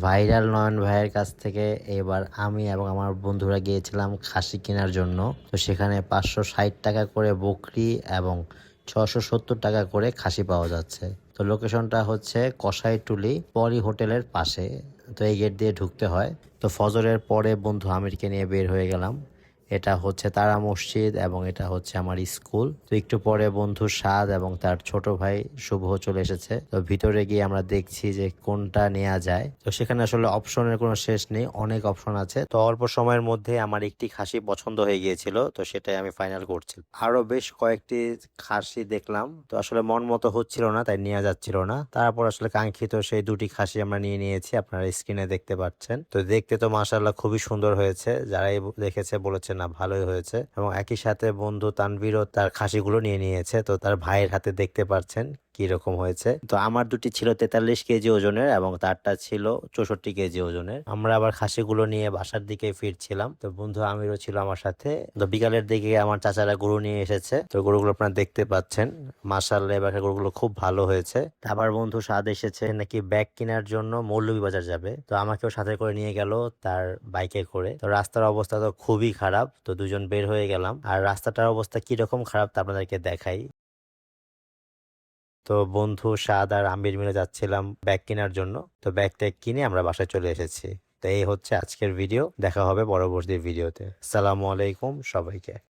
Viral নয়ন ভাইয়ের কাছ থেকে এবার আমি এবং আমার বন্ধুরা গিয়েছিলাম খাসি কেনার জন্য। তো সেখানে 560 টাকা করে বকরি এবং 670 টাকা করে খাসি পাওয়া যাচ্ছে। তো লোকেশনটা হচ্ছে কসাইটুলি পরি হোটেলের পাশে। তো এই গেট দিয়ে ঢুকতে হয়। তো ফজরের পরে বন্ধু আমিরকে নিয়ে বের হয়ে গেলাম। এটা হচ্ছে তারা মসজিদ এবং এটা হচ্ছে আমার স্কুল। তো একটু পরে বন্ধু সাদ এবং তার ছোট ভাই শুভ চলে এসেছে। তো ভিতরে গিয়ে আমরা দেখছি যে কোনটা নেওয়া যায়। তো সেখানে আসলে অপশনের কোনো শেষ নেই, অনেক অপশন আছে। তো অল্প সময়ের মধ্যে আমার একটি খাসি পছন্দ হয়ে গিয়েছিল, তো সেটাই আমি ফাইনাল করছি। আরো বেশ কয়েকটি খাসি দেখলাম, তো আসলে মন মতো হচ্ছিল না, তাই নেওয়া যাচ্ছিল না। তারপর আসলে কাঙ্ক্ষিত সেই দুটি খাসি আমরা নিয়ে নিয়েছি, আপনারা স্ক্রিনে দেখতে পাচ্ছেন। তো দেখতে তো মাশাআল্লাহ খুবই সুন্দর হয়েছে, যারাই দেখেছে বলেছে না ভালোই হয়েছে। এবং একই সাথে বন্ধু তানভীরও তার খাসিগুলো নিয়ে নিয়েছে, তো তার ভাইয়ের হাতে দেখতে পাচ্ছেন কি রকম হয়েছে। তো আমার দুটি ছিল 43 কেজি ওজনের এবং তারটা ছিল 64 কেজি ওজনের। আমরা আবার খাসিগুলো নিয়ে বাসার দিকে ফিরছিলাম, তো বন্ধু আমিরও ছিল আমার সাথে। তো বিকালের দিকে আমার চাচারা গরু নিয়ে এসেছে, তো গরুগুলো আপনারা দেখতে পাচ্ছেন। মাশাআল্লাহ এবার গরুগুলো খুব ভালো হয়েছে। আবার বন্ধু সাদ এসেছে নাকি ব্যাগ কেনার জন্য মৌলভীবাজার যাবে, তো আমাকেও সাথে করে নিয়ে গেল তার বাইকে করে। তো রাস্তার অবস্থা তো খুবই খারাপ, তো দুজন বের হয়ে গেলাম। আর রাস্তাটার অবস্থা কিরকম খারাপ তা আপনাদেরকে দেখাই। তো বন্ধু সাদ আর আমির মিলে যাচ্ছিলাম ব্যাগ কেনার জন্য। তো ব্যাগ ট্যাগ কিনে আমরা বাসায় চলে এসেছি। তো এই হচ্ছে আজকের ভিডিও, দেখা হবে পরবর্তী ভিডিওতে। আসসালামু আলাইকুম সবাইকে।